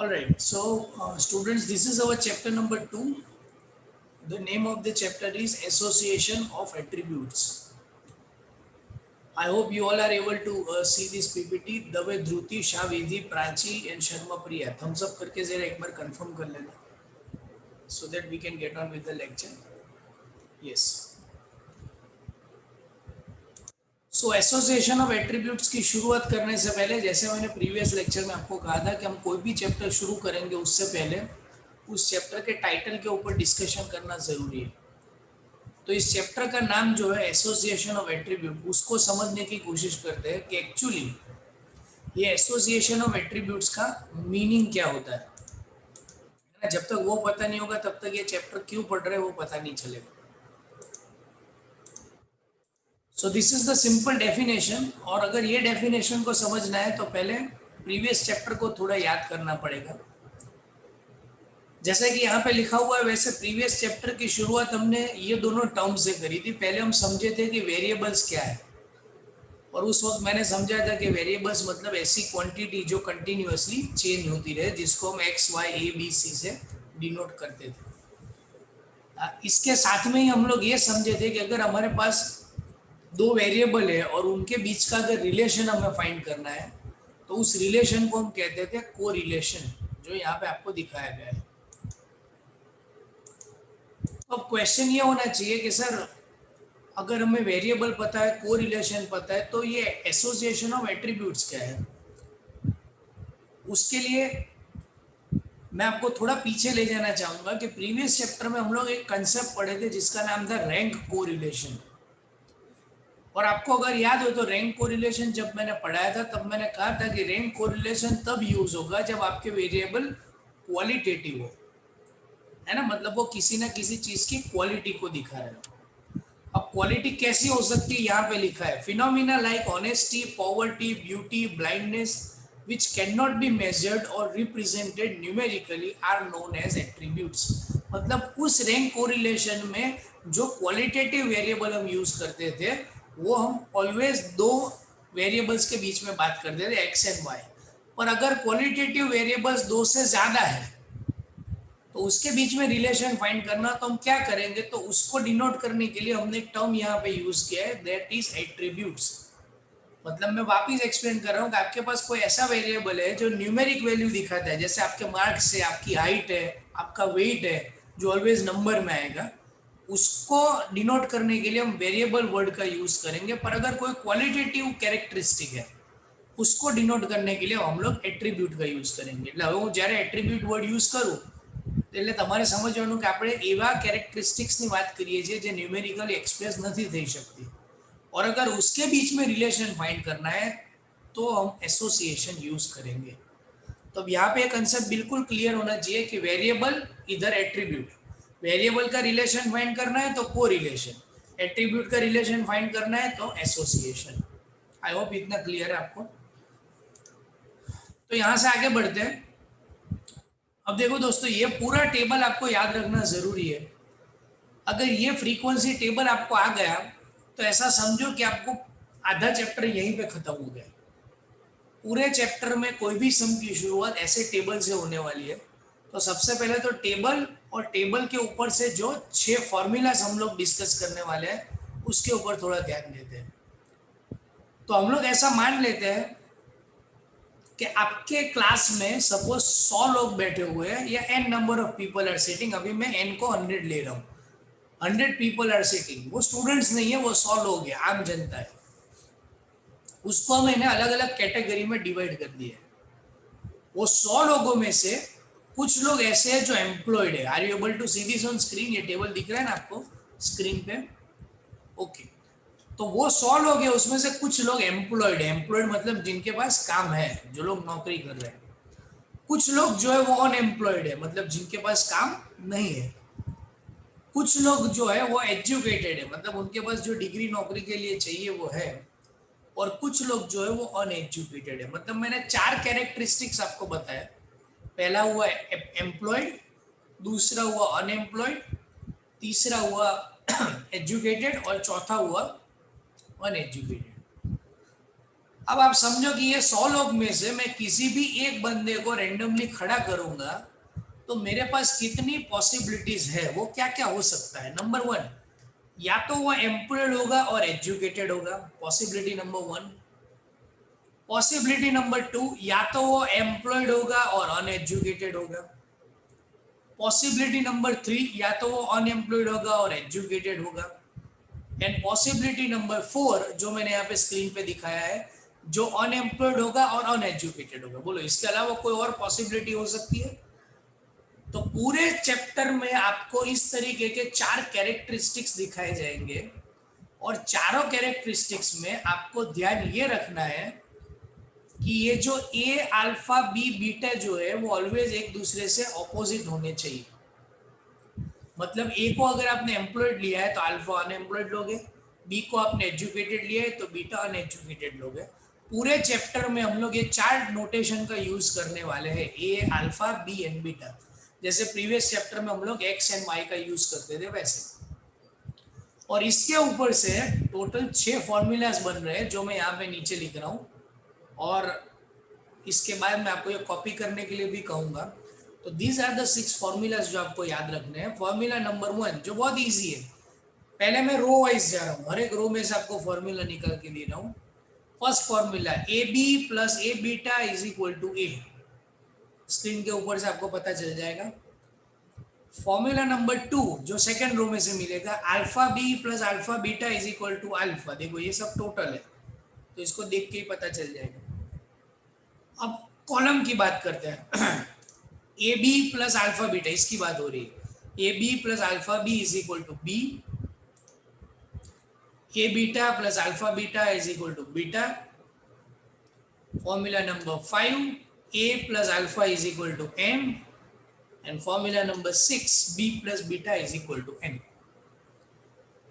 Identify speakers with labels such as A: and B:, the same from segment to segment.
A: All right, so students, this is our chapter number 2. The name of the chapter is Association of Attributes. I hope you all are able to see this PPT. The way Dhruti, Shah, Vidhi, Prachi and Sharma Priya. Thumbs up करके जरा एक बार confirm कर लेना so that we can get on with the lecture. Yes. So association of attributes की शुरुआत करने से पहले, जैसे मैंने प्रीवियस लेक्चर में आपको कहा था कि हम कोई भी चैप्टर शुरू करेंगे उससे पहले उस चैप्टर के टाइटल के ऊपर डिस्कशन करना जरूरी है। तो इस चैप्टर का नाम जो है एसोसिएशन ऑफ एट्रीब्यूट, उसको समझने की कोशिश करते हैं कि एक्चुअली ये एसोसिएशन ऑफ एट्रीब्यूट्स का मीनिंग क्या होता है ना। जब तक वो पता नहीं होगा तब तक ये चैप्टर क्यों पढ़ रहे हैं वो पता नहीं चलेगा। So this is the simple definition, और अगर ये डेफिनेशन को समझना है तो पहले प्रीवियस चैप्टर को थोड़ा याद करना पड़ेगा। जैसा कि यहाँ पे लिखा हुआ है वैसे प्रीवियस चैप्टर की शुरुआत हमने ये दोनों टर्म से करी थी। पहले हम समझे थे कि वेरिएबल्स क्या है, और उस वक्त मैंने समझा था कि वेरिएबल्स मतलब ऐसी क्वांटिटी जो कंटिन्यूअसली चेंज होती रहे, जिसको हम x y a b c से डिनोट करते थे। इसके साथ में ही हम लोग ये समझे थे कि अगर हमारे पास दो वेरिएबल है और उनके बीच का अगर रिलेशन हमें फाइंड करना है तो उस रिलेशन को हम कहते थे को रिलेशन, जो यहाँ पे आपको दिखाया गया है। तो अब क्वेश्चन ये होना चाहिए कि सर अगर हमें वेरिएबल पता है, को रिलेशन पता है, तो ये एसोसिएशन ऑफ एट्रीब्यूट्स क्या है। उसके लिए मैं आपको थोड़ा पीछे ले जाना चाहूंगा कि प्रीवियस चैप्टर में हम लोग एक कंसेप्ट पढ़े थे जिसका नाम था रैंक को रिलेशन। और आपको अगर याद हो तो रैंक कोरिलेशन जब मैंने पढ़ाया था तब मैंने कहा था कि रैंक कोरिलेशन तब यूज होगा जब आपके वेरिएबल क्वालिटेटिव हो, है ना। मतलब वो किसी ना किसी चीज की क्वालिटी को दिखा रहे हो। अब क्वालिटी कैसी हो सकती है, यहाँ पे लिखा है phenomena like honesty, poverty, beauty, blindness which cannot be measured or represented numerically are known as attributes। मतलब उस रैंक कोरिलेशन में जो क्वालिटेटिव वेरिएबल हम यूज करते थे वो हम ऑलवेज दो वेरिएबल्स के बीच में बात करते थे, एक्स एंड वाई। और अगर क्वालिटेटिव वेरिएबल्स दो से ज्यादा है तो उसके बीच में रिलेशन फाइंड करना, तो हम क्या करेंगे, तो उसको डिनोट करने के लिए हमने एक टर्म यहाँ पे यूज किया है, दैट इज एट्रीब्यूट्स। मतलब मैं वापिस एक्सप्लेन कर रहा हूँ कि आपके पास कोई ऐसा वेरिएबल है जो न्यूमेरिक वैल्यू दिखाता है, जैसे आपके मार्क्स है, आपकी हाइट है, आपका वेट है, जो ऑलवेज नंबर में आएगा, उसको डिनोट करने के लिए हम वेरिएबल वर्ड का यूज करेंगे। पर अगर कोई क्वालिटेटिव कैरेक्टरिस्टिक है उसको डिनोट करने के लिए हम लोग एट्रीब्यूट का यूज करेंगे। એટલે હું જ્યારે એટ્રીબ્યુટ વર્ડ યુઝ કરું એટલે તમારે સમજવાનું કે આપણે એવા કેરેક્ટરિસ્ટિક્સની વાત કરીએ છીએ જે ન્યુમેરિકલી એક્સપ્રેસ નથી થઈ શકતી, और अगर उसके बीच में रिलेशन फाइंड करना है तो हम एसोसिएशन यूज करेंगे। तो अब यहाँ पे कंसेप्ट बिल्कुल क्लियर होना चाहिए कि वेरिएबल इधर एट्रीब्यूट, वेरिएबल का रिलेशन फाइंड करना है तो को रिलेशन, एट्रीब्यूट का रिलेशन फाइंड करना है तो एसोसिएशन। आई होप इतना क्लियर है आपको। तो यहां से आगे बढ़ते हैं। अब देखो दोस्तों, ये पूरा टेबल आपको याद रखना जरूरी है। अगर ये फ्रीक्वेंसी टेबल आपको आ गया तो ऐसा समझो कि आपको आधा चैप्टर यहीं पे खत्म हो गया। पूरे चैप्टर में कोई भी सम की शुरुआत ऐसे टेबल से होने वाली है। तो सबसे पहले तो टेबल, और टेबल के ऊपर से जो 6 फॉर्मूलाज हम लोग डिस्कस करने वाले हैं उसके ऊपर थोड़ा ध्यान देते हैं। तो हम लोग ऐसा मान लेते हैं कि आपके क्लास में सपोज 100 लोग बैठे हुए हैं या n number of people are sitting. अभी मैं n को 100 ले रहा हूँ, 100 पीपल आर सिटिंग। वो स्टूडेंट्स नहीं है, वो 100 लोग हैं, आम जनता है। उसको मैंने अलग अलग कैटेगरी में डिवाइड कर दिया है। वो 100 लोगों में से कुछ लोग ऐसे हैं जो एम्प्लॉयड है। Are you able to see this on screen? ये टेबल दिख रहा है ना आपको स्क्रीन पे? ओके। तो वो 100 लोग हैं, उसमें से कुछ लोग एम्प्लॉयड है। एम्प्लॉयड मतलब जिनके पास काम है, जो लोग नौकरी कर रहे हैं। कुछ लोग जो है वो अनएम्प्लॉयड है, मतलब जिनके पास काम नहीं है। कुछ लोग जो है वो एजुकेटेड है, मतलब उनके पास जो डिग्री नौकरी के लिए चाहिए वो है। और कुछ लोग जो है वो अनएजुकेटेड है। मतलब मैंने 4 कैरेक्टरिस्टिक्स आपको बताया। पहला हुआ एम्प्लॉयड, दूसरा हुआ अनएम्प्लॉयड, तीसरा हुआ एजुकेटेड, और चौथा हुआ अनएजुकेटेड। अब आप समझो कि ये 100 लोग में से मैं किसी भी एक बंदे को रैंडमली खड़ा करूंगा तो मेरे पास कितनी पॉसिबिलिटीज है, वो क्या क्या हो सकता है। नंबर वन, या तो वो एम्प्लॉयड होगा और एजुकेटेड होगा, possibility number one. Possibility number two, या तो वो एम्प्लॉयड होगा और अनएजुकेटेड होगा। पॉसिबिलिटी नंबर थ्री, या तो वो अनएम्प्लॉयड होगा और एजुकेटेड होगा। एंड पॉसिबिलिटी नंबर फोर, जो मैंने यहाँ पे स्क्रीन पे दिखाया है, जो अनएम्प्लॉयड होगा और अनएजुकेटेड होगा। बोलो इसके अलावा कोई और पॉसिबिलिटी हो सकती है? तो पूरे चैप्टर में आपको इस तरीके के 4 कैरेक्टरिस्टिक्स दिखाए जाएंगे और चारों कैरेक्टरिस्टिक्स में आपको ध्यान ये रखना है कि ये जो ए अल्फा बी बीटा जो है वो ऑलवेज एक दूसरे से ऑपोजिट होने चाहिए। मतलब ए को अगर आपने एम्प्लॉयड लिया है तो अल्फा अनएम्प्लॉयड लोगे, बी को आपने एजुकेटेड लिया है तो बीटा अनएजुकेटेड लोगे। पूरे चैप्टर में हम लोग ये 4 नोटेशन का यूज करने वाले हैं, ए अल्फा बी एंड बीटा। जैसे प्रीवियस चैप्टर में हम लोग एक्स एंड वाई का यूज करते थे वैसे। और इसके ऊपर से टोटल 6 फॉर्मूलाज बन रहे हैं जो मैं यहाँ पे नीचे लिख रहा हूँ, और इसके बाद मैं आपको ये कॉपी करने के लिए भी कहूँगा। तो दीज आर द 6 फॉर्मूलाज जो आपको याद रखने हैं। फॉर्मूला नंबर 1 जो बहुत इजी है, पहले मैं रो वाइज जा रहा हूँ, हर एक रो में से आपको फॉर्मूला निकाल के दे रहा हूँ। First formula, a b plus a beta is equal to a. Screen के ऊपर से आपको पता चल जाएगा। फॉर्मूला नंबर 2 जो सेकंड रो में से मिलेगा, alpha b plus alpha beta is equal to alpha. देखो ये सब टोटल है तो इसको देख के ही पता चल जाएगा। अब कॉलम की बात करते हैं। A b plus alpha beta, इसकी बात हो रही है। ए b plus alpha b is equal to b. A beta plus alpha beta is equal to beta. Formula number 5, a plus alpha is equal to n. And formula number 6, b plus beta is equal to n.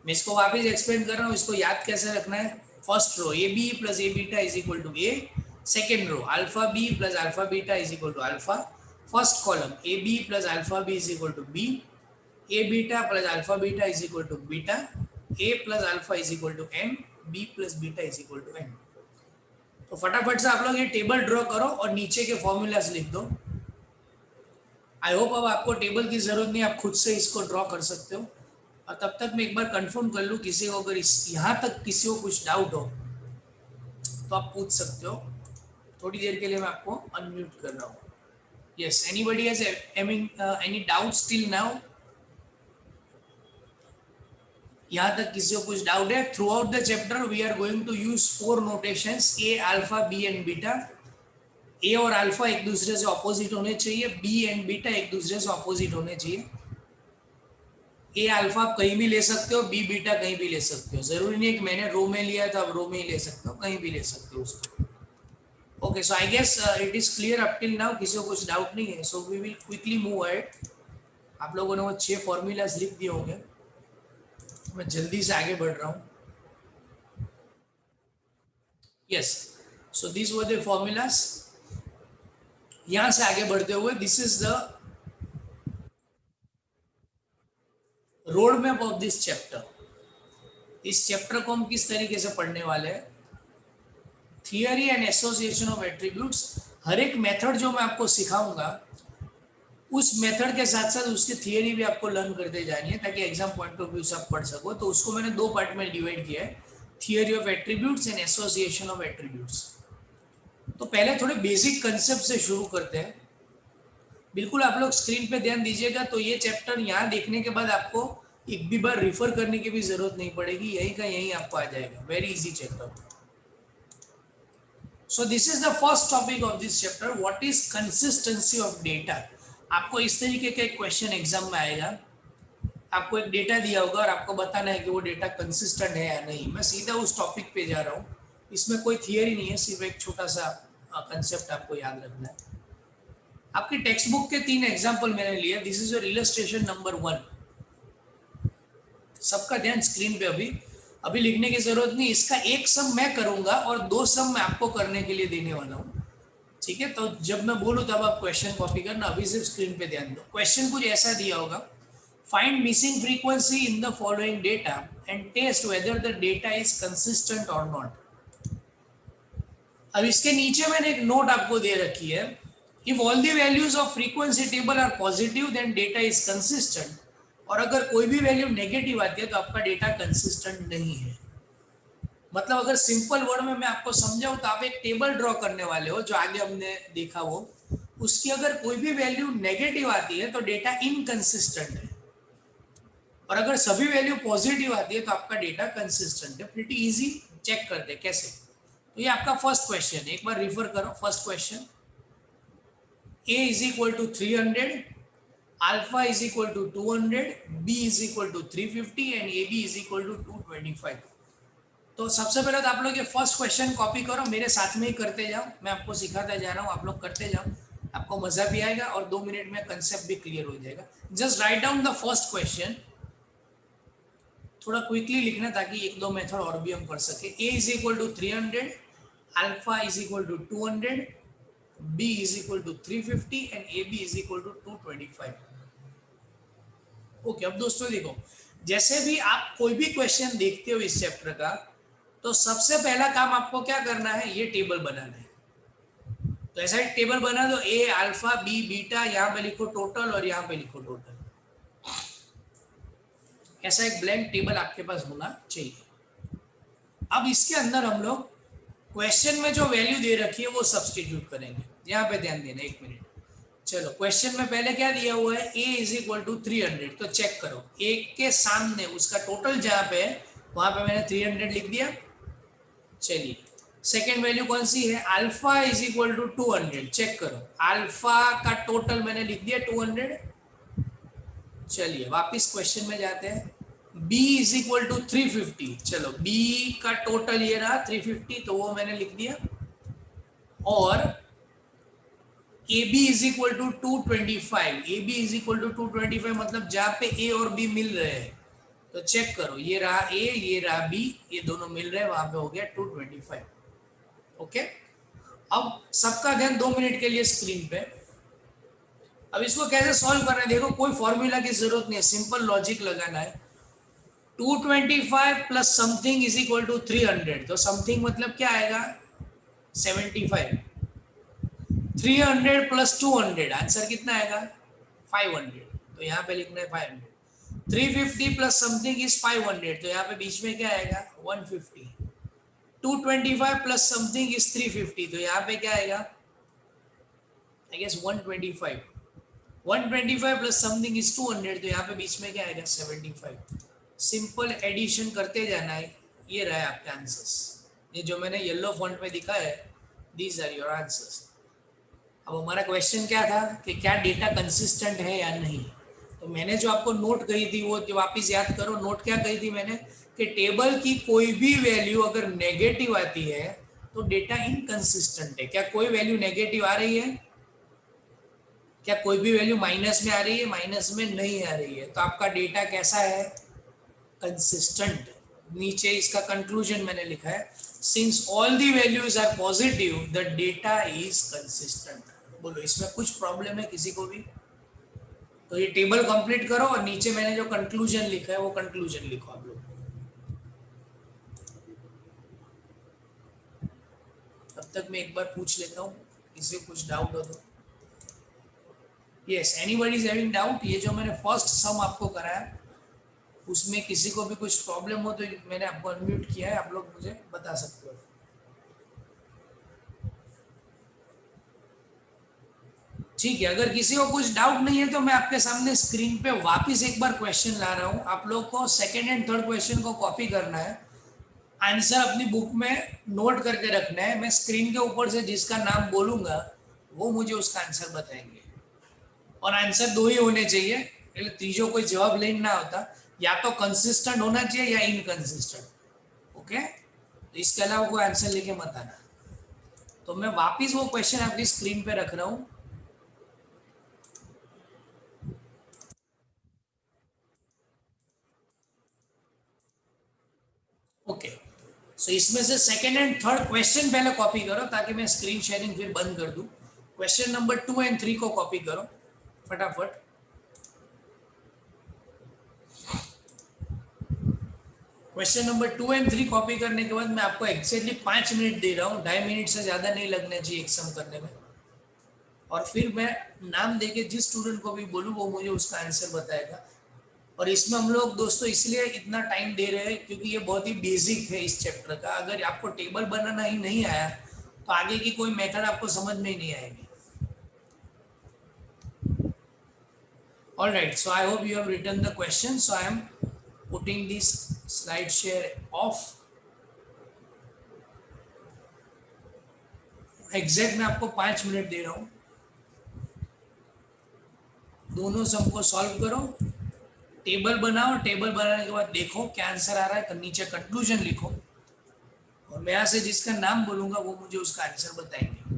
A: मैं इसको वापस explain कर रहा हूँ, इसको याद कैसे रखना है। First row, a b plus a beta is equal to a. Second row, alpha b plus alpha beta is equal to alpha. First column, a b plus alpha b is equal to b. A beta plus alpha beta is equal to beta. A plus alpha is equal to n. B plus beta is equal to n. तो फटाफट से आप लोग ये table draw करो और नीचे के फॉर्मूलाज लिख दो। आई होप अब आपको टेबल की जरूरत नहीं, आप खुद से इसको ड्रॉ कर सकते हो। और तब तक मैं एक बार कंफर्म कर लूँ, किसी को अगर यहाँ तक किसी को कुछ डाउट हो तो आप पूछ सकते हो। थोड़ी देर के लिए मैं आपको अनम्यूट कर रहा हूँ। Yes, anybody has any doubt still now? यहाँ तक किसी को कुछ डाउट है? Throughout the chapter we are going to use 4 notations, A alpha B and beta. A और अल्फा एक दूसरे से ऑपोजिट होने चाहिए, बी एंड बीटा एक दूसरे से ऑपोजिट होने चाहिए। ए अल्फा आप कहीं भी ले सकते हो, बी बीटा कहीं भी ले सकते हो। जरूरी नहीं है कि मैंने रो में लिया तो आप रो में ही ले सकते हो, कहीं भी ले सकते हो उसको। Okay, so I guess it is clear up till now, किसी को कुछ डाउट नहीं है। So we will quickly move ahead. आप लोगों ने वो 6 फॉर्मूलाज लिख दिए होंगे, मैं जल्दी से आगे बढ़ रहा हूँ। Yes, so this were the formulas. यहां से आगे बढ़ते हुए, this is the road map of this chapter. इस चैप्टर को हम किस तरीके से पढ़ने वाले हैं? Theory and association of attributes. हर एक मेथड जो मैं आपको सिखाऊंगा उस मेथड के साथ साथ उसकी थियरी भी आपको लर्न करते जानी है, ताकि एग्जाम पॉइंट ऑफ व्यू से आप पढ़ सको। तो उसको मैंने 2 पार्ट में डिवाइड किया है, theory of attributes and association of attributes. तो पहले थोड़े बेसिक कंसेप्ट से शुरू करते हैं। बिल्कुल आप लोग स्क्रीन पे ध्यान दीजिएगा। तो ये चैप्टर यहाँ देखने के बाद आपको एक भी बार रिफर करने की भी जरूरत नहीं पड़ेगी, यही का यही आपको आ जाएगा। Very easy chapter. So this is the first topic of this chapter, what is consistency of data. आपको इस तरीके का एक क्वेश्चन एग्जाम में आएगा, आपको एक डेटा दिया होगा और आपको बताना है कि वो डेटा कंसिस्टेंट है या नहीं। मैं सीधा उस टॉपिक पे जा रहा हूँ, इसमें कोई थियरी नहीं है, सिर्फ एक छोटा सा कंसेप्ट आपको याद रखना है। आपकी टेक्स्ट बुक के 3 एग्जाम्पल मैंने लिए। This is your illustration number 1। सबका ध्यान स्क्रीन पे अभी लिखने की जरूरत नहीं। इसका एक सम मैं करूंगा और 2 सम मैं आपको करने के लिए देने वाला हूँ, ठीक है? तो जब मैं बोलूँ तब आप क्वेश्चन कॉपी करना, अभी सिर्फ स्क्रीन पे ध्यान दो। क्वेश्चन कुछ ऐसा दिया होगा, find missing frequency in the following data and test whether the data is consistent और नॉट। अब इसके नीचे मैंने एक नोट आपको दे रखी है, if all the values of frequency table are positive then data is consistent, और अगर कोई भी वैल्यू नेगेटिव आती है तो आपका डेटा कंसिस्टेंट नहीं है। मतलब अगर सिंपल वर्ड में मैं आपको समझाऊं तो आप एक टेबल ड्रॉ करने वाले हो, जो आगे हमने देखा वो, उसकी अगर कोई भी वैल्यू नेगेटिव आती है तो डेटा इनकंसिस्टेंट है, और अगर सभी वैल्यू पॉजिटिव आती है तो आपका डेटा कंसिस्टेंट है। प्रीटी इजी, चेक करते हैं कैसे। तो ये आपका फर्स्ट क्वेश्चन है, एक बार रिफर करो first question. a is equal to 300, alpha is equal to 200, b is equal to 350 and ab is equal to 225। तो सबसे पहले तो आप लोग ये फर्स्ट क्वेश्चन कॉपी करो, मेरे साथ में ही करते जाओ, मैं आपको सिखाता जा रहा हूँ, आप लोग करते जाओ, आपको मजा भी आएगा और 2 मिनट में कंसेप्ट भी क्लियर हो जाएगा। Just write down the first question, थोड़ा क्विकली लिखना ताकि एक दो मेथड और भी हम कर सके। a is equal to 300, alpha is equal to 200, b is equal to 350 and ab is equal to 225। Okay, अब दोस्तों देखो, जैसे भी आप कोई भी क्वेश्चन देखते हो इस चैप्टर का, तो सबसे पहला काम आपको क्या करना है, ये टेबल बनाना है। तो ऐसा एक टेबल बना दो, ए अल्फा बी बीटा, यहाँ पे लिखो टोटल और यहाँ पे लिखो टोटल। ऐसा एक ब्लैंक टेबल आपके पास होना चाहिए। अब इसके अंदर हम लोग क्वेश्चन में जो वैल्यू दे रखी है वो सब्सटीट्यूट करेंगे। यहाँ पे ध्यान देना, एक मिनट। चलो, क्वेश्चन में पहले क्या दिया हुआ है, a इज इक्वल टू 300, तो चेक करो a के सामने उसका टोटल जहाँ पे है वहां पे मैंने 300 लिख दिया। चलिए, सेकेंड वैल्यू कौन सी है, alpha is equal to 200, check करो अल्फा का टोटल मैंने लिख दिया 200। चलिए वापिस क्वेश्चन में जाते हैं, b इज इक्वल टू 350, चलो b का टोटल ये रहा 350, तो वो मैंने लिख दिया। और AB is equal to 225, AB is equal to 225 मतलब जहां पे A और B मिल रहे हैं, तो चेक करो ये रहा A, ये रहा B, ये दोनों मिल रहे हैं, वहां पे हो गया 225। ओके, अब सबका ध्यान 2 मिनट के लिए स्क्रीन पे। अब इसको कैसे सॉल्व करना है, देखो कोई फॉर्मूला की जरूरत नहीं है, सिंपल लॉजिक लगाना है। 225 plus something is equal to 300, तो समथिंग मतलब क्या आएगा, 75। 300 प्लस 200, आंसर कितना आएगा, 500, तो यहाँ पे लिखना है 500। 350 प्लस समथिंग इज 500, तो यहाँ पे बीच में क्या आएगा, 150। 225 प्लस समथिंग इज 350, तो यहाँ पे क्या आएगा, I guess 125। 125 plus something is 200, तो यहाँ पे बीच में क्या आएगा, 75। सिंपल एडिशन करते जाना है, ये रहा है आपका आंसर्स। ये जो मैंने येलो फॉन्ट में दिखा है, दीज आर योर आंसर्स। अब हमारा क्वेश्चन क्या था कि क्या डेटा कंसिस्टेंट है या नहीं। तो मैंने जो आपको नोट कही थी वो वापस याद करो। नोट क्या कही थी मैंने, कि टेबल की कोई भी वैल्यू अगर नेगेटिव आती है तो डेटा इनकंसिस्टेंट है। क्या कोई वैल्यू नेगेटिव आ रही है, क्या कोई भी वैल्यू माइनस में आ रही है, माइनस में नहीं आ रही है, तो आपका डेटा कैसा है, कंसिस्टेंट। नीचे इसका कंक्लूजन मैंने लिखा है, since all the values are positive the data is consistent. बोलो इसमें कुछ प्रॉब्लम है किसी को भी, तो ये टेबल कंप्लीट करो और नीचे मैंने जो कंक्लूजन लिखा है वो कंक्लूजन लिखो आप लोग। तब तक मैं एक बार पूछ लेता हूँ, किसी को कुछ डाउट हो तो। Yes, anybody is having doubt. ये जो मैंने फर्स्ट सम आपको कराया उसमें किसी को भी कुछ प्रॉब्लम हो तो मैंने आपको अनम्यूट किया है, आप लोग मुझे बता सकते हो। ठीक है, अगर किसी को कुछ डाउट नहीं है तो मैं आपके सामने स्क्रीन पे वापस एक बार क्वेश्चन ला रहा हूं। आप लोग को सेकंड एंड थर्ड क्वेश्चन को कॉपी करना है, आंसर अपनी बुक में नोट करके रखना है। मैं स्क्रीन के ऊपर से जिसका नाम बोलूंगा वो मुझे उसका आंसर बताएंगे, और आंसर दो ही होने चाहिए, એટલે ત્રીજો कोई जवाब लेना ना होता, या तो कंसिस्टेंट होना चाहिए या इनकंसिस्टेंट। ओके, तो इसके अलावा कोई आंसर लेके मत आना। तो मैं वापिस वो क्वेश्चन आपकी स्क्रीन पे रख रहा हूँ। ओके, सो इसमें से सेकेंड एंड थर्ड क्वेश्चन पहले कॉपी करो ताकि मैं स्क्रीन शेयरिंग फिर बंद कर दूं। क्वेश्चन नंबर 2 एंड 3 को कॉपी करो फटाफट। क्वेश्चन नंबर 2 एंड 3 कॉपी करने के बाद मैं आपको एक्जैक्टली 5 मिनट दे रहा हूँ, 2.5 मिनट से ज़्यादा नहीं लगने चाहिए एक सम करने में। और फिर मैं नाम देके जिस स्टूडेंट को भी बोलूँ वो मुझे उसका आंसर बताएगा। और इसमें हम लोग दोस्तों इसलिए इतना टाइम दे रहे हैं क्योंकि ये बहुत ही बेसिक है इस चैप्टर का। अगर आपको टेबल बनाना ही नहीं आया तो आगे की कोई मेथड आपको समझ में ही नहीं आएगी। All right, so I hope you have written the question. So I am putting this slide share off. Exact मैं आपको 5 मिनट दे रहा हूँ, दोनों सम को सॉल्व करो, टेबल बनाओ, टेबल बनाने के बाद देखो क्या आंसर आ रहा है, तो नीचे कंक्लूजन लिखो और मैं यहाँ से जिसका नाम बोलूंगा वो मुझे उसका आंसर बताएंगे।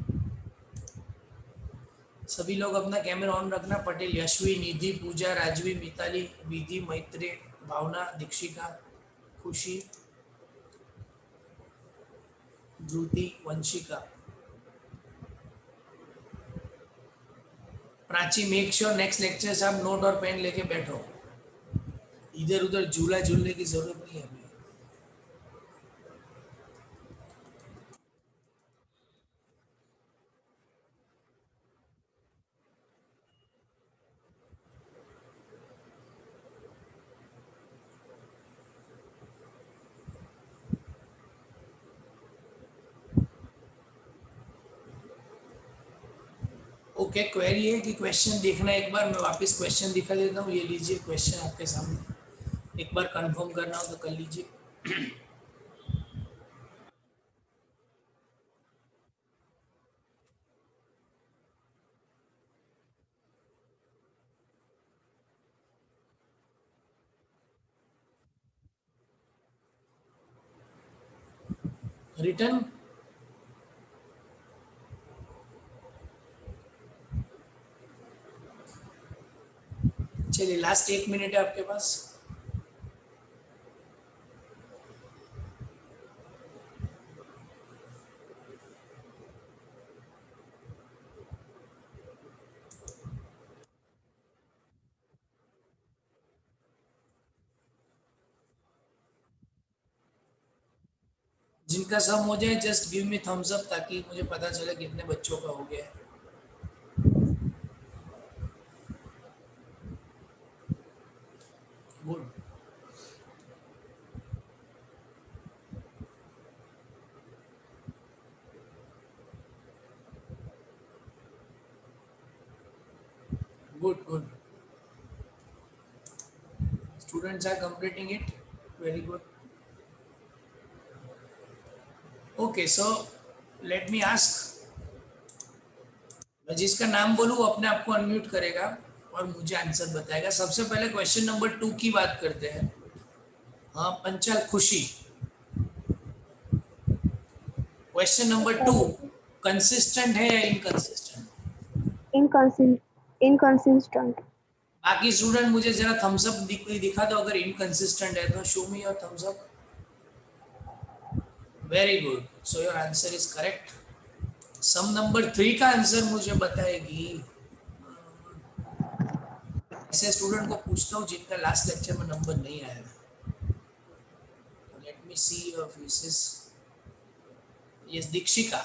A: सभी लोग अपना कैमरा ऑन रखना। पटेल यशवी, निधि, पूजा, राजवी, मिताली, विधि, मैत्री, भावना, दीक्षिका, खुशी, Dhruti, Vanshika, Prachi. Make sure next lecture से आप नोट और पेन लेके बैठो, इधर उधर झूला झूलने की जरूरत नहीं है अभी। ओके, क्वेरी है कि क्वेश्चन देखना एक बार, मैं वापस क्वेश्चन दिखा देता हूँ। ये लीजिए क्वेश्चन आपके सामने, एक बार कंफर्म करना हो तो कर लीजिए। रिटर्न, चलिए लास्ट 1 मिनट है आपके पास। जिनका सम हो जाए just give me thumbs up ताकि मुझे पता चले कितने बच्चों का हो गया है। Good, good, good, students are completing it, very good. Okay, so let me ask, मैं जिसका नाम बोलूँ वो अपने आप को अनम्यूट करेगा और मुझे आंसर बताएगा। सबसे पहले क्वेश्चन नंबर 2 की बात करते हैं। हाँ पंचाल, खुशी, क्वेश्चन नंबर 2 कंसिस्टेंट है या इनकंसिस्टेंट?
B: इनकंसिस्टेंट।
A: बाकी स्टूडेंट मुझे जरा थम्स अप दिखा दो अगर इनकंसिस्टेंट है तो। Show me your thumbs up. Very good, so your answer is correct. Sum number 3 का आंसर मुझे बताएगी। ऐसे स्टूडेंट को पूछता हूँ जिनका लास्ट लेक्चर में नंबर नहीं आया था। Let me see your faces. Yes, Dikshika,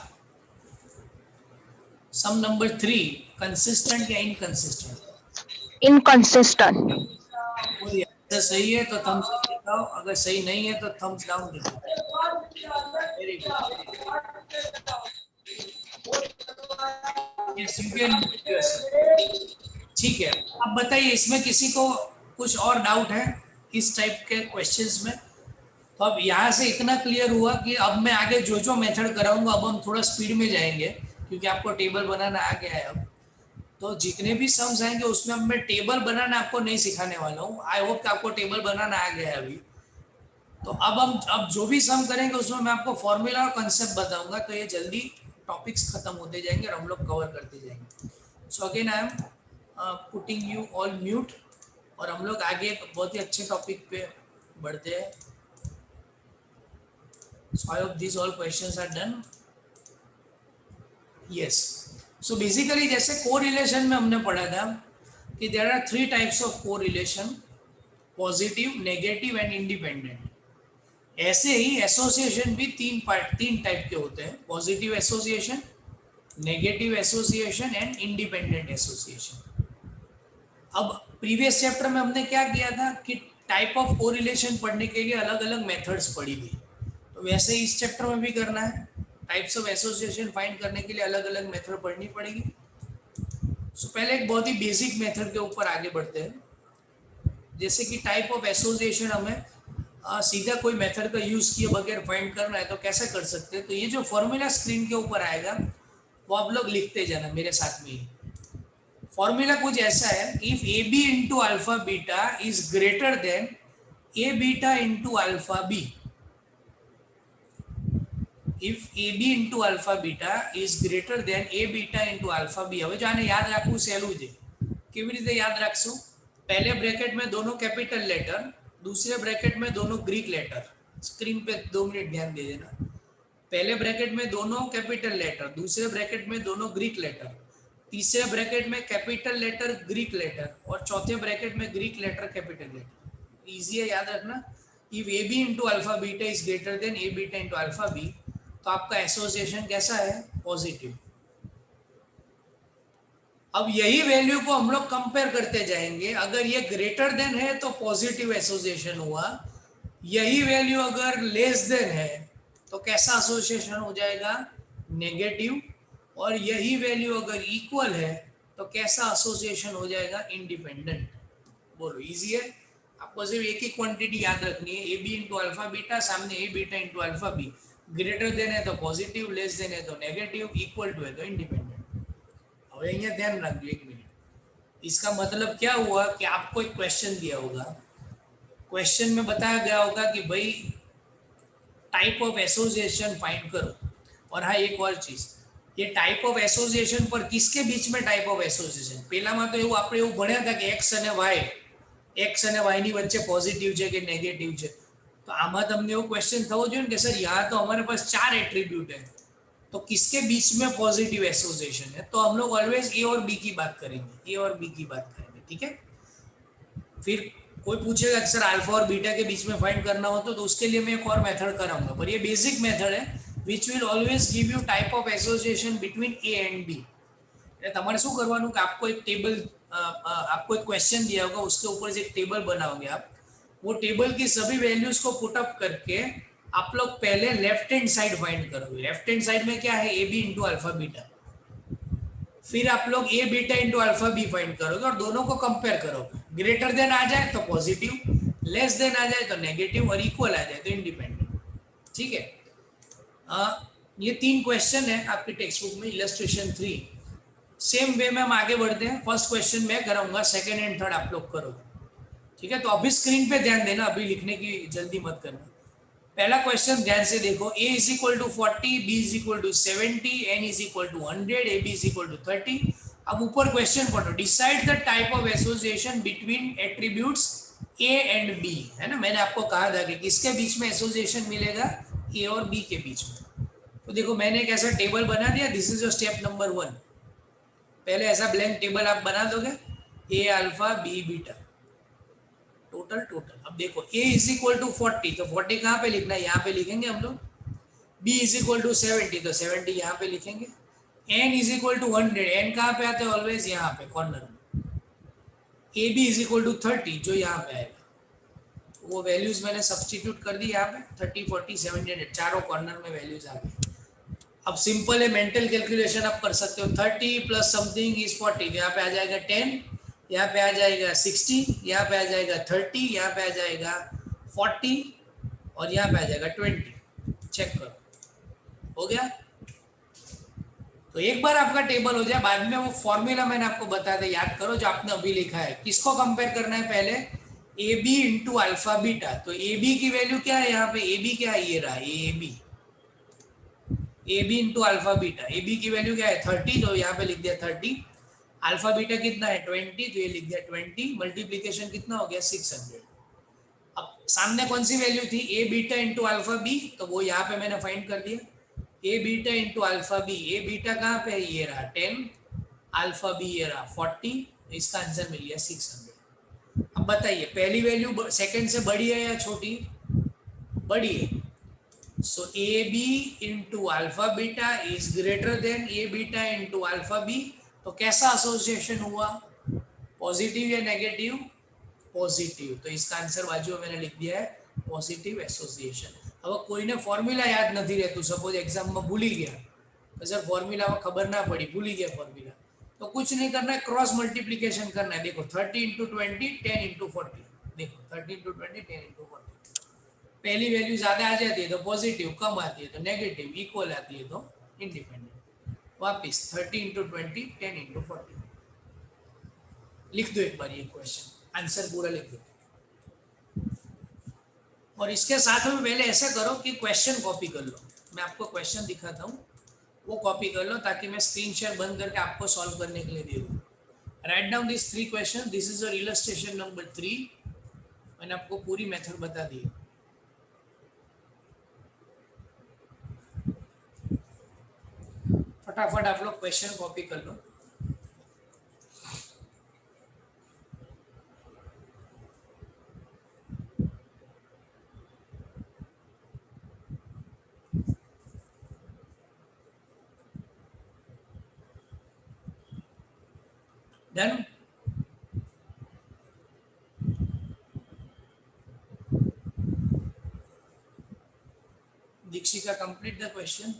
A: sum number 3 consistent या इनकंसिस्टेंट?
B: इनकंसिस्टेंट।
A: बोलिए, अगर सही है तो थम्स अप दिखाओ, अगर सही नहीं है तो थम्स डाउन दिखाओ। Very good, yes you can mute yourself. ठीक है, अब बताइए इसमें किसी को कुछ और डाउट है इस टाइप के क्वेश्चंस में? तो अब यहाँ से इतना क्लियर हुआ कि अब मैं आगे जो जो मेथड कराऊंगा अब हम थोड़ा स्पीड में जाएंगे क्योंकि आपको टेबल बनाना आ गया है। अब तो जितने भी सम्स आएंगे उसमें अब मैं टेबल बनाना आपको नहीं सिखाने वाला हूँ। आई होप कि आपको टेबल बनाना आ गया है अभी। तो अब जो भी सम करेंगे उसमें मैं आपको फॉर्मूला और कंसेप्ट बताऊंगा, तो ये जल्दी टॉपिक्स खत्म होते जाएंगे और हम लोग कवर करते जाएंगे। So again I am putting you all mute और हम लोग आगे एक बहुत ही अच्छे टॉपिक पे बढ़ते हैं। So I hope these all questions are done. Yes. So basically जैसे कोरिलेशन में हमने पढ़ा था कि there are 3 types of correlation: positive, negative and independent. ऐसे ही एसोसिएशन भी तीन टाइप के होते हैं, positive association, negative association and independent association. अब प्रीवियस चैप्टर में हमने क्या किया था कि टाइप ऑफ कोरिलेशन पढ़ने के लिए अलग अलग मेथड्स पढ़ी थी, तो वैसे ही इस चैप्टर में भी करना है, टाइप्स ऑफ एसोसिएशन फाइंड करने के लिए अलग अलग मेथड पढ़नी पड़ेगी। सो पहले एक बहुत ही बेसिक मेथड के ऊपर आगे बढ़ते हैं, जैसे कि टाइप ऑफ एसोसिएशन हमें सीधा कोई मेथड का यूज किए बगैर फाइंड करना है तो कैसे कर सकते हैं। तो ये जो फॉर्मूला स्क्रीन के ऊपर आएगा वो आप लोग लिखते जाना मेरे साथ में ही। फॉर्मूला कुछ ऐसा है, if a B into alpha beta is greater than A beta into alpha b, if a B into alpha beta is greater than A beta into alpha b. હવે જો આને યાદ રાખવું સહેલું છે, કેવી રીતે યાદ રાખશું? पहले ब्रैकेट में दोनों कैपिटल लेटर, दूसरे ब्रैकेट में दोनों ग्रीक लेटर। स्क्रीन पे 2 मिनट ध्यान दे देना। पहले ब्रैकेट में दोनों कैपिटल लेटर, दूसरे ब्रैकेट में दोनों ग्रीक लेटर, तीसरे ब्रैकेट में कैपिटल लेटर ग्रीक लेटर और चौथे ब्रैकेट में Greek letter capital letter. Easy है याद रखना। If a B into alpha beta is greater than A beta into alpha B, तो आपका एसोसिएशन कैसा है? पॉजिटिव। अब यही वैल्यू को हम लोग कंपेयर करते जाएंगे, अगर ये ग्रेटर देन है तो पॉजिटिव एसोसिएशन हुआ, यही वैल्यू अगर लेस देन है तो कैसा एसोसिएशन हो जाएगा? नेगेटिव। और यही वैल्यू अगर इक्वल है तो कैसा एसोसिएशन हो जाएगा? इंडिपेंडेंट। बोलो इजी है? आपको सिर्फ एक ही क्वांटिटी याद रखनी है, A B into alpha beta, सामने A beta into alpha B. Greater than है तो पॉजिटिव, लेस देन है तो नेगेटिव, इक्वल टू है तो इंडिपेंडेंट। अब यहाँ ध्यान रख दो 1 मिनट। इसका मतलब क्या हुआ कि आपको एक क्वेश्चन दिया होगा, क्वेश्चन में बताया गया होगा कि भाई टाइप ऑफ एसोसिएशन फाइंड करो। और हाँ एक और चीज, ये टाइप ऑफ एसोसिएशन पर किसके बीच में टाइप ऑफ एसोसिएशन? પહેલામાં તો એવું આપણે એવું ભણ્યા હતા કે x અને y ની વચ્ચે પોઝિટિવ છે કે નેગેટિવ છે, તો આમાં તમને એવો ક્વેશ્ચન થવો જોઈએ ને કે સર यहाँ तो हमारे पास 4 एट्रीब्यूट है, तो किसके बीच में पॉजिटिव एसोसिएशन है? तो हम लोग ऑलवेज ए और बी की बात करेंगे, ए और बी की बात करेंगे, ठीक है। फिर कोई पूछेगा कि सर अल्फा और बीटा के बीच में फाइंड करना हो तो उसके लिए मैं एक और मेथड कराऊंगा, पर ये बेसिक मेथड है which will always give you type of association between a and b. તમારે શું કરવાનું કે आपको एक टेबल, आपको एक क्वेश्चन दिया होगा, उसके ऊपर से एक टेबल बनाओगे आप, वो टेबल की सभी वैल्यूज को पुट अप करके आप लोग पहले लेफ्ट हैंड साइड फाइंड करोगे। लेफ्ट हैंड साइड में क्या है? A B into alpha beta. फिर आप लोग A beta into alpha B find करोगे और दोनों को कंपेयर करोगे। ग्रेटर देन आ जाए तो पॉजिटिव, लेस देन आ जाए तो नेगेटिव और इक्वल आ जाए तो इंडिपेंडेंट, ठीक है। ये 3 क्वेश्चन है आपके टेक्स्ट बुक में, इलस्ट्रेशन 3। सेम वे में हम आगे बढ़ते हैं। फर्स्ट क्वेश्चन मैं कराऊंगा, सेकंड एंड थर्ड आप लोग करोगे, ठीक है। तो अभी स्क्रीन पे ध्यान देना, अभी लिखने की जल्दी मत करना। पहला क्वेश्चन ध्यान से देखो, a is equal to 40, b is equal to 70, n is equal to 100, ab is equal to 30। अब ऊपर क्वेश्चन पढ़ो, decide the type of association between attributes a and b, है ना। मैंने आपको कहा था कि किसके बीच में एसोसिएशन मिलेगा? a और b के बीच में। तो देखो मैंने एक ऐसा टेबल बना दिया, this is your step number 1। पहले ऐसा ब्लैंक टेबल आप बना दोगे, a alpha b beta, total. अब देखो a इज इक्वल टू 40, तो 40 कहाँ पे लिखना है? यहाँ पे लिखेंगे हम लोग। b इज इक्वल टू 70, तो 70 यहाँ पे लिखेंगे। n is equal to 100, n कहाँ पे आते हैं? ऑलवेज यहाँ पे कॉर्नर में। ab इज इक्वल टू 30, जो यहाँ पे आएगा, वो वैल्यूज मैंने सब्सटीट्यूट कर दी यहाँ पे, 30, 40, 70, 100 चारों कॉर्नर में वैल्यूज आ गई। अब सिंपल है, मेंटल कैलकुलेशन आप कर सकते हो। 30 प्लस समथिंग इज 40, यहाँ पे आ जाएगा 10, यहाँ पे आ जाएगा 60, यहाँ पे आ जाएगा 30, यहाँ पे आ जाएगा 40 और यहाँ पे आ जाएगा 20। चेक करो, हो गया। तो एक बार आपका टेबल हो जाए, बाद में वो फॉर्मूला मैंने आपको बताया था, याद करो जो आपने अभी लिखा है। किसको कंपेयर करना है? पहले a B into alpha beta. तो ए बी की वैल्यू क्या है यहाँ पे? ए बी क्या है? ये रहा a b, a B into alpha beta. A b की वैल्यू क्या है? 30, तो यहाँ पे लिख दिया 30। अल्फा बीटा कितना है? 20, तो ये लिख दिया 20। मल्टीप्लीकेशन कितना हो गया? 600। अब सामने कौन सी वैल्यू थी? ए बीटा इंटू अल्फा बी, तो वो यहाँ पे मैंने फाइंड कर दिया। ए beta into alpha B, a beta कहाँ पे है? ये रहा 10, अल्फा बी ये रहा 40, तो इसका आंसर मिल गया 600। अब बताइए पहली वैल्यू सेकंड से बड़ी है या छोटी? बड़ी है। So A B into alpha beta is greater than A beta into alpha B. तो कैसा एसोसिएशन हुआ, पॉजिटिव या नेगेटिव, पॉजिटिव। तो इसका आंसर बाजू में मैंने लिख दिया है पॉजिटिव एसोसिएशन। अब कोई ने फॉर्मूला याद नहीं रहતું, सपोज एग्जाम में भूली गया तो सर फॉर्मूला में खबर ना पड़ी, भूली गया फॉर्मूला, तो कुछ नहीं करना है, क्रॉस मल्टीप्लीकेशन करना है। देखो 30 इंटू 20 10 इंटू 40, देखो 30 इंटू 20 10 इंटू 40। पहली वैल्यू ज्यादा आ जाती है तो पॉजिटिव, कम आती है तो नेगेटिव, इक्वल आती है तो इंडिपेंडेंट। वापिस 30 इंटू 20 10 इंटू 40 लिख दो एक बार ये क्वेश्चन, आंसर पूरा लिख दो। और इसके साथ में पहले ऐसा करो कि क्वेश्चन कॉपी कर लो। मैं आपको क्वेश्चन दिखाता हूँ, वो कॉपी कर लो ताकि मैं स्क्रीन शेयर बंद करके आपको सॉल्व करने के लिए दे दूँ। Write down this 3 question, this is your illustration number 3। मैंने आपको पूरी मेथड बता दी है। फटाफट आप लोग क्वेश्चन कॉपी कर लो। Done. Dikshika complete the question.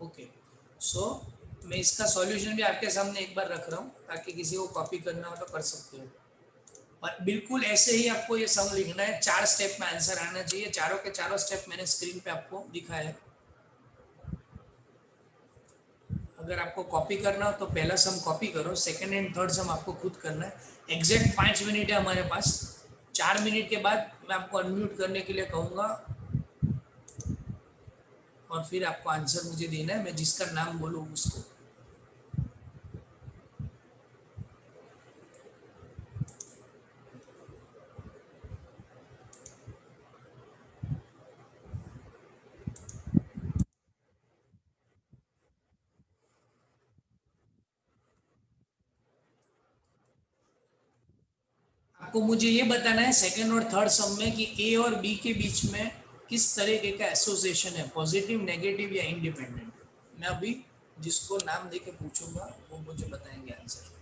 A: Okay, so मैं इसका सॉल्यूशन भी आपके सामने एक बार रख रहा हूँ ताकि किसी को कॉपी करना हो तो कर सकते हो। और बिल्कुल ऐसे ही आपको ये सम लिखना है, 4 स्टेप में आंसर आना चाहिए। चारों के चारों स्टेप मैंने स्क्रीन पे आपको दिखाया है। अगर आपको कॉपी करना हो तो पहला सम कॉपी करो, सेकंड एंड थर्ड सम आपको खुद करना है। एग्जैक्ट 5 मिनट है हमारे पास। 4 मिनट के बाद मैं आपको अनम्यूट करने के लिए कहूँगा और फिर आपको आंसर मुझे देना है, मैं जिसका नाम बोलूँ उसको। आपको मुझे ये बताना है सेकंड और थर्ड सम में कि ए और बी के बीच में किस तरीके का एसोसिएशन है, पॉजिटिव, नेगेटिव या इंडिपेंडेंट। मैं अभी जिसको नाम देके पूछूंगा वो मुझे बताएंगे आंसर।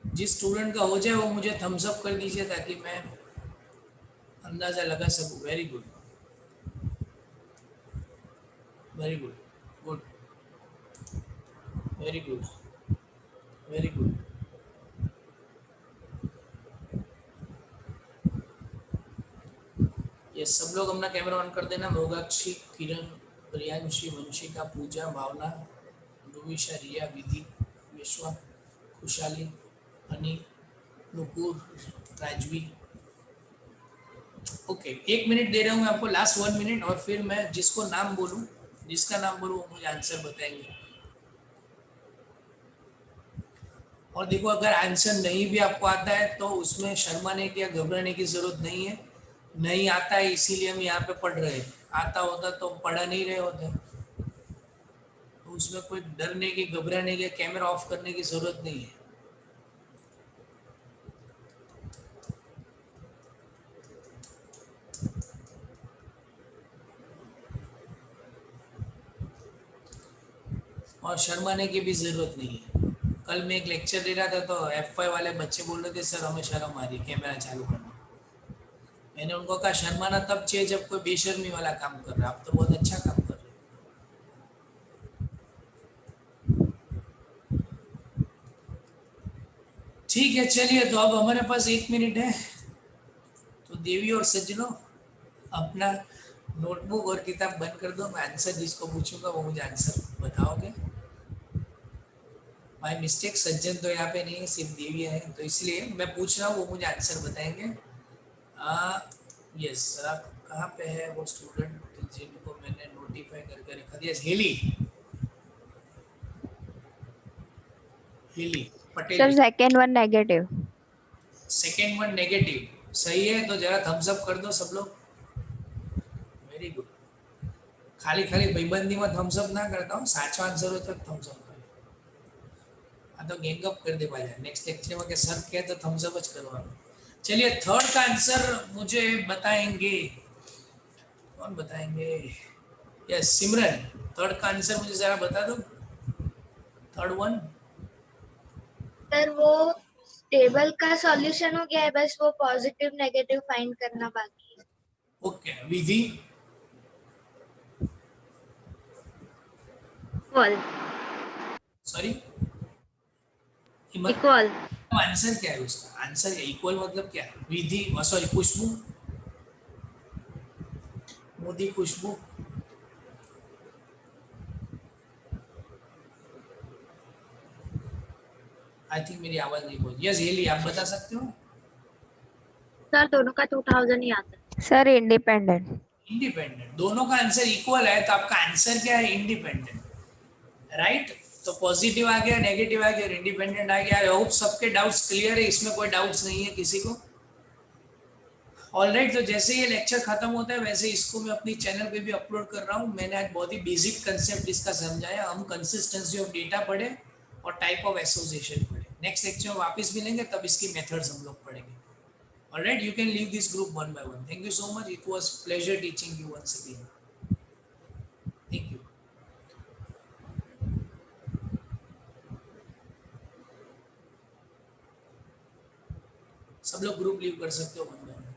A: जिस स्टूडेंट का हो जाए वो मुझे थम्स अप कर दीजिए ताकि मैं अंदाजा लगा सकूं। Very good, very good, good, very good, very good. ये सब लोग अपना कैमरा ऑन कर देना। मोगाक्षी, किरण, प्रियांशी, वंशिका, पूजा, भावना, ध्रुविशा, रिया, विधि, विश्वा, खुशहाली, हनी, नुपुर, राजवी। ओके, 1 मिनट दे रहा हूँ मैं आपको, लास्ट 1 मिनट, और फिर मैं जिसको नाम बोलूँ, जिसका नाम बोलूँ वो मुझे आंसर बताएंगे। और देखो अगर आंसर नहीं भी आपको आता है तो उसमें शर्माने की या घबराने की जरूरत नहीं है। नहीं आता है इसीलिए हम यहाँ पे पढ़ रहे हैं, आता होता तो पढ़ा नहीं रहे होते। तो उसमें कोई डरने की, घबराने की, कैमरा ऑफ करने की जरूरत नहीं है। और शर्माने की भी जरूरत नहीं है। कल मैं एक लेक्चर दे रहा था तो F5 वाले बच्चे बोल रहे थे सर हमें शर्म आ रही कैमरा चालू करना। मैंने उनको कहा शर्माना तब चाहिए जब कोई बेशर्मी वाला काम कर रहा है, आप तो बहुत अच्छा काम कर रहे हो। ठीक है, चलिए, तो अब हमारे पास 1 मिनट है, तो देवी और सज्जनों, अपना नोटबुक और किताब बंद कर दो। मैं आंसर जिसको पूछूंगा वो मुझे आंसर बताओगे। बाय मिस्टेक सज्जन तो यहाँ पे नहीं है, सिर्फ देवी है, तो इसलिए मैं पूछ रहा हूँ, वो मुझे आंसर बताएंगे। यस, आप कहाँ पे है वो स्टूडेंट जिनको मैंने नोटिफाई करके रखा दिया? Heli, Heli
B: Sir,
A: Patel.
B: second one negative.
A: Second one negative सही है, तो जरा थम्स अप कर दो सब लोग। Very good. खाली खाली भाईबंदी में थम्स अप ना करता हूँ, साचो आंसर हो तो थम्स अप करो। हाँ तो गैंग अप कर दे भाई, नेक्स्ट लेक्चर में के सर कहे तो थम्स अप ज करवानो। चलिए थर्ड का आंसर मुझे बताएंगे, कौन बताएंगे? यस सिमरन, थर्ड का आंसर मुझे जरा बता दो, थर्ड वन।
C: सर वो टेबल का सॉल्यूशन हो गया है, बस वो पॉजिटिव नेगेटिव फाइंड करना बाकी है।
A: Okay, Vidhi.
C: Equal.
A: Sorry,
C: equal.
A: Answer क्या है उसका? आंसर इक्वल मतलब क्या है? Vidhi, sorry Khushboo, Modi Khushboo. I think मेरी आवाज नहीं पहुंची। यस हेली, आप बता सकते हो?
C: सर दोनों का 2000 ही आता है।
B: Sir, independent.
A: इंडिपेंडेंट। दोनों का आंसर इक्वल है तो आपका आंसर क्या है? Independent, right. तो पॉजिटिव आ गया, नेगेटिव आ गया और इंडिपेंडेंट आ गया। आई होप सबके डाउट्स क्लियर है, इसमें कोई डाउट्स नहीं है किसी को? ऑलराइट, तो जैसे ये लेक्चर खत्म होता है वैसे इसको मैं अपनी चैनल पे भी अपलोड कर रहा हूँ। मैंने आज बहुत ही बेसिक कंसेप्ट इसका समझाया। हम कंसिस्टेंसी ऑफ डेटा पढ़े और टाइप ऑफ एसोसिएशन पढ़े। नेक्स्ट लेक्चर में वापस मिलेंगे तब इसकी मेथड्स हम लोग पढ़ेंगे। Alright, you can leave this group one by one. Thank you so much, it was pleasure teaching you once again. Thank you. सब लोग ग्रुप लीव कर सकते हो वन बाय वन।